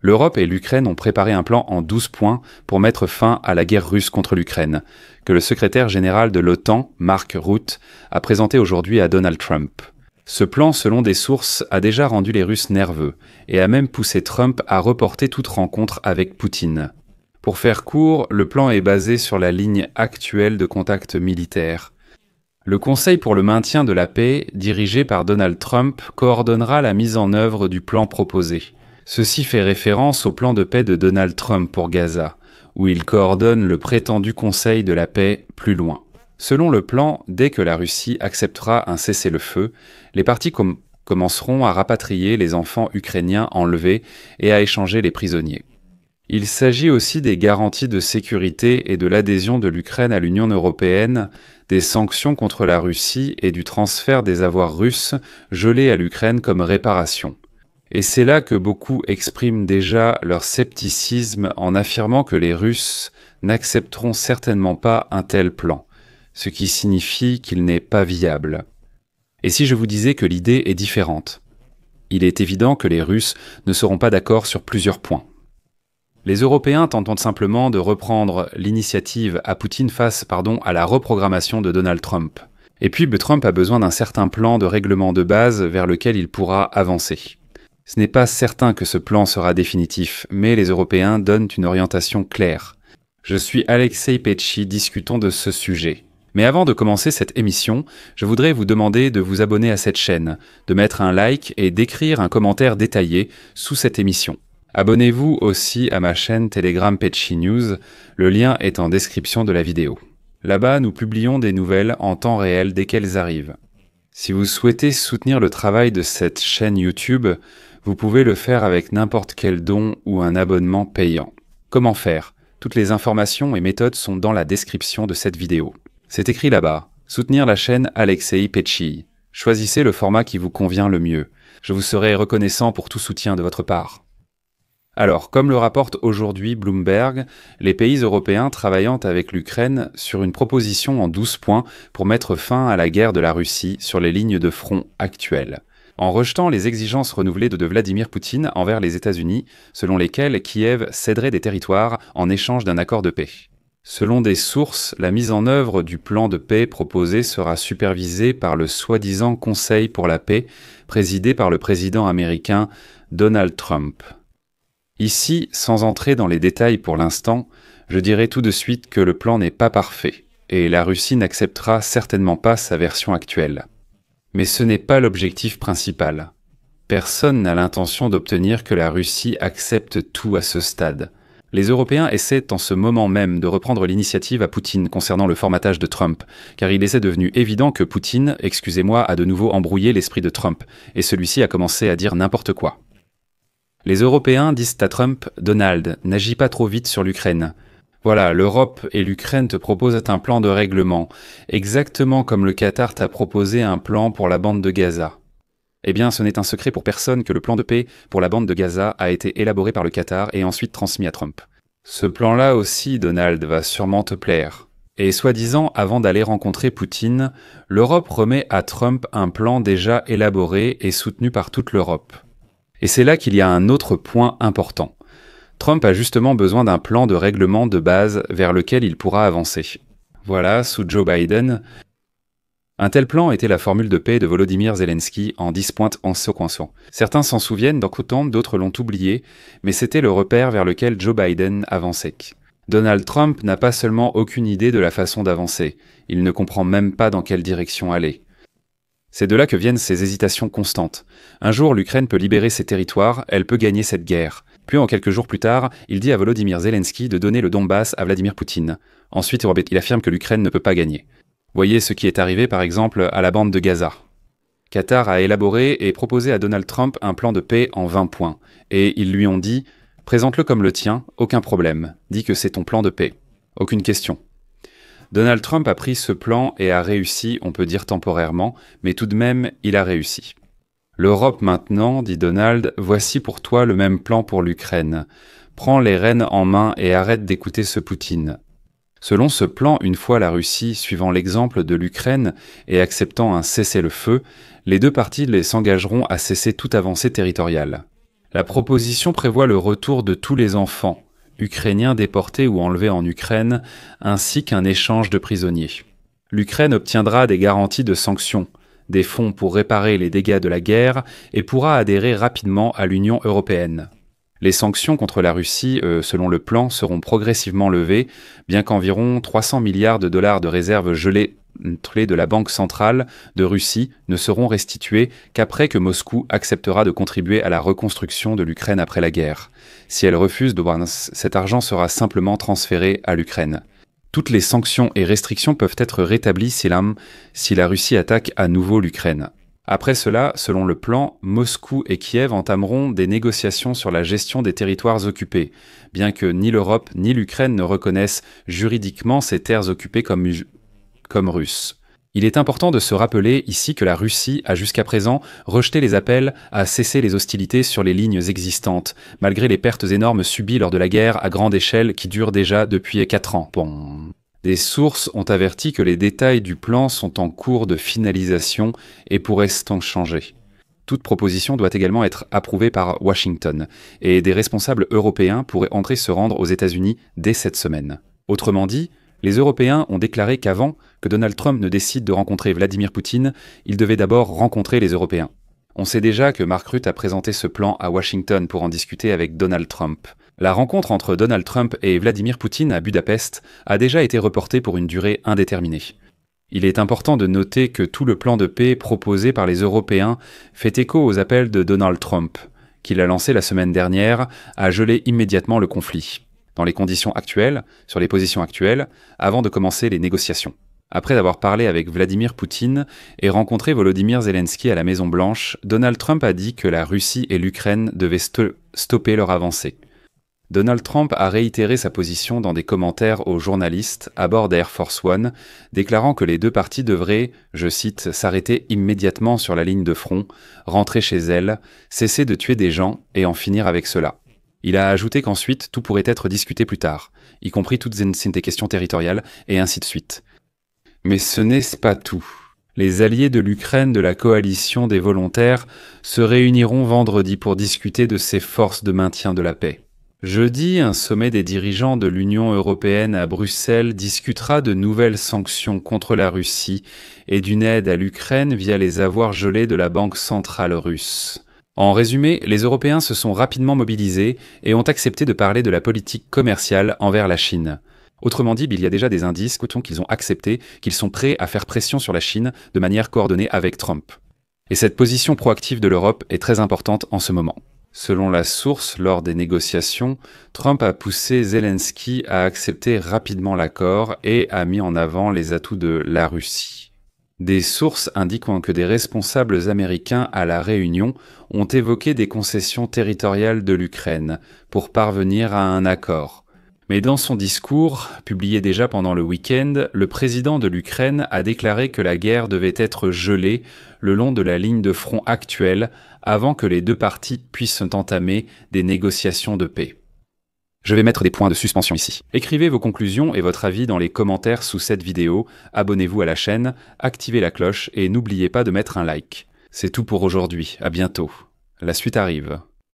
L'Europe et l'Ukraine ont préparé un plan en 12 points pour mettre fin à la guerre russe contre l'Ukraine, que le secrétaire général de l'OTAN, Mark Rutte, a présenté aujourd'hui à Donald Trump. Ce plan, selon des sources, a déjà rendu les Russes nerveux et a même poussé Trump à reporter toute rencontre avec Poutine. Pour faire court, le plan est basé sur la ligne actuelle de contact militaire. Le Conseil pour le maintien de la paix, dirigé par Donald Trump, coordonnera la mise en œuvre du plan proposé. Ceci fait référence au plan de paix de Donald Trump pour Gaza, où il coordonne le prétendu Conseil de la paix plus loin. Selon le plan, dès que la Russie acceptera un cessez-le-feu, les parties commenceront à rapatrier les enfants ukrainiens enlevés et à échanger les prisonniers. Il s'agit aussi des garanties de sécurité et de l'adhésion de l'Ukraine à l'Union européenne, des sanctions contre la Russie et du transfert des avoirs russes gelés à l'Ukraine comme réparation. Et c'est là que beaucoup expriment déjà leur scepticisme en affirmant que les Russes n'accepteront certainement pas un tel plan, ce qui signifie qu'il n'est pas viable. Et si je vous disais que l'idée est différente? Il est évident que les Russes ne seront pas d'accord sur plusieurs points. Les Européens tentent simplement de reprendre l'initiative à Poutine face à la reprogrammation de Donald Trump. Et puis Trump a besoin d'un certain plan de règlement de base vers lequel il pourra avancer. Ce n'est pas certain que ce plan sera définitif, mais les Européens donnent une orientation claire. Je suis Alexei Petchy, discutons de ce sujet. Mais avant de commencer cette émission, je voudrais vous demander de vous abonner à cette chaîne, de mettre un like et d'écrire un commentaire détaillé sous cette émission. Abonnez-vous aussi à ma chaîne Telegram Petchy News, le lien est en description de la vidéo. Là-bas, nous publions des nouvelles en temps réel dès qu'elles arrivent. Si vous souhaitez soutenir le travail de cette chaîne YouTube, vous pouvez le faire avec n'importe quel don ou un abonnement payant. Comment faire? Toutes les informations et méthodes sont dans la description de cette vidéo. C'est écrit là-bas, soutenir la chaîne Alexei Petchy. Choisissez le format qui vous convient le mieux. Je vous serai reconnaissant pour tout soutien de votre part. Alors, comme le rapporte aujourd'hui Bloomberg, les pays européens travaillant avec l'Ukraine sur une proposition en 12 points pour mettre fin à la guerre de la Russie sur les lignes de front actuelles, en rejetant les exigences renouvelées de Vladimir Poutine envers les États-Unis, selon lesquelles Kiev céderait des territoires en échange d'un accord de paix. Selon des sources, la mise en œuvre du plan de paix proposé sera supervisée par le soi-disant Conseil pour la paix, présidé par le président américain Donald Trump. Ici, sans entrer dans les détails pour l'instant, je dirais tout de suite que le plan n'est pas parfait, et la Russie n'acceptera certainement pas sa version actuelle. Mais ce n'est pas l'objectif principal. Personne n'a l'intention d'obtenir que la Russie accepte tout à ce stade. Les Européens essaient en ce moment même de reprendre l'initiative à Poutine concernant le formatage de Trump, car il est devenu évident que Poutine, a de nouveau embrouillé l'esprit de Trump, et celui-ci a commencé à dire n'importe quoi. Les Européens disent à Trump « Donald, n'agis pas trop vite sur l'Ukraine. Voilà, l'Europe et l'Ukraine te proposent un plan de règlement, exactement comme le Qatar t'a proposé un plan pour la bande de Gaza. Eh bien, ce n'est un secret pour personne que le plan de paix pour la bande de Gaza a été élaboré par le Qatar et ensuite transmis à Trump. Ce plan-là aussi, Donald, va sûrement te plaire. Et soi-disant, avant d'aller rencontrer Poutine, l'Europe remet à Trump un plan déjà élaboré et soutenu par toute l'Europe. Et c'est là qu'il y a un autre point important. Trump a justement besoin d'un plan de règlement de base vers lequel il pourra avancer. Voilà, sous Joe Biden, un tel plan était la formule de paix de Volodymyr Zelensky en 10 points en séquençant. Certains s'en souviennent, d'autres l'ont oublié, mais c'était le repère vers lequel Joe Biden avançait. Donald Trump n'a pas seulement aucune idée de la façon d'avancer, il ne comprend même pas dans quelle direction aller. C'est de là que viennent ces hésitations constantes. Un jour, l'Ukraine peut libérer ses territoires, elle peut gagner cette guerre. Puis, en quelques jours plus tard, il dit à Volodymyr Zelensky de donner le Donbass à Vladimir Poutine. Ensuite, il affirme que l'Ukraine ne peut pas gagner. Voyez ce qui est arrivé, par exemple, à la bande de Gaza. Qatar a élaboré et proposé à Donald Trump un plan de paix en 20 points. Et ils lui ont dit « Présente-le comme le tien, aucun problème. Dis que c'est ton plan de paix. Aucune question. » Donald Trump a pris ce plan et a réussi, on peut dire temporairement, mais tout de même, il a réussi. L'Europe maintenant, dit Donald, voici pour toi le même plan pour l'Ukraine. Prends les rênes en main et arrête d'écouter ce Poutine. Selon ce plan, une fois la Russie suivant l'exemple de l'Ukraine et acceptant un cessez-le-feu, les deux parties s'engageront à cesser toute avancée territoriale. La proposition prévoit le retour de tous les enfants, ukrainiens déportés ou enlevés en Ukraine, ainsi qu'un échange de prisonniers. L'Ukraine obtiendra des garanties de sanctions, des fonds pour réparer les dégâts de la guerre et pourra adhérer rapidement à l'Union européenne. Les sanctions contre la Russie, selon le plan, seront progressivement levées, bien qu'environ 300 milliards de dollars de réserves gelées de la Banque centrale de Russie ne seront restituées qu'après que Moscou acceptera de contribuer à la reconstruction de l'Ukraine après la guerre. Si elle refuse, cet argent sera simplement transféré à l'Ukraine. Toutes les sanctions et restrictions peuvent être rétablies si la Russie attaque à nouveau l'Ukraine. Après cela, selon le plan, Moscou et Kiev entameront des négociations sur la gestion des territoires occupés, bien que ni l'Europe ni l'Ukraine ne reconnaissent juridiquement ces terres occupées comme russes. Il est important de se rappeler ici que la Russie a jusqu'à présent rejeté les appels à cesser les hostilités sur les lignes existantes, malgré les pertes énormes subies lors de la guerre à grande échelle qui dure déjà depuis 4 ans. Des sources ont averti que les détails du plan sont en cours de finalisation et pourraient changer. Toute proposition doit également être approuvée par Washington, et des responsables européens pourraient entrer se rendre aux États-Unis dès cette semaine. Autrement dit, les Européens ont déclaré qu'avant que Donald Trump ne décide de rencontrer Vladimir Poutine, il devait d'abord rencontrer les Européens. On sait déjà que Mark Rutte a présenté ce plan à Washington pour en discuter avec Donald Trump. La rencontre entre Donald Trump et Vladimir Poutine à Budapest a déjà été reportée pour une durée indéterminée. Il est important de noter que tout le plan de paix proposé par les Européens fait écho aux appels de Donald Trump, qu'il a lancé la semaine dernière à geler immédiatement le conflit, dans les conditions actuelles, sur les positions actuelles, avant de commencer les négociations. Après avoir parlé avec Vladimir Poutine et rencontré Volodymyr Zelensky à la Maison-Blanche, Donald Trump a dit que la Russie et l'Ukraine devaient stopper leur avancée. Donald Trump a réitéré sa position dans des commentaires aux journalistes à bord d'Air Force One, déclarant que les deux parties devraient, je cite, « s'arrêter immédiatement sur la ligne de front, rentrer chez elles, cesser de tuer des gens et en finir avec cela ». Il a ajouté qu'ensuite tout pourrait être discuté plus tard, y compris toutes ces questions territoriales, et ainsi de suite. Mais ce n'est pas tout. Les alliés de l'Ukraine de la coalition des volontaires se réuniront vendredi pour discuter de ces forces de maintien de la paix. Jeudi, un sommet des dirigeants de l'Union européenne à Bruxelles discutera de nouvelles sanctions contre la Russie et d'une aide à l'Ukraine via les avoirs gelés de la Banque centrale russe. En résumé, les Européens se sont rapidement mobilisés et ont accepté de parler de la politique commerciale envers la Chine. Autrement dit, il y a déjà des indices qu'ils ont accepté qu'ils sont prêts à faire pression sur la Chine de manière coordonnée avec Trump. Et cette position proactive de l'Europe est très importante en ce moment. Selon la source, lors des négociations, Trump a poussé Zelensky à accepter rapidement l'accord et a mis en avant les atouts de la Russie. Des sources indiquant que des responsables américains à la réunion ont évoqué des concessions territoriales de l'Ukraine pour parvenir à un accord. Mais dans son discours, publié déjà pendant le week-end, le président de l'Ukraine a déclaré que la guerre devait être gelée le long de la ligne de front actuelle avant que les deux parties puissent entamer des négociations de paix. Je vais mettre des points de suspension ici. Écrivez vos conclusions et votre avis dans les commentaires sous cette vidéo, abonnez-vous à la chaîne, activez la cloche et n'oubliez pas de mettre un like. C'est tout pour aujourd'hui, à bientôt. La suite arrive.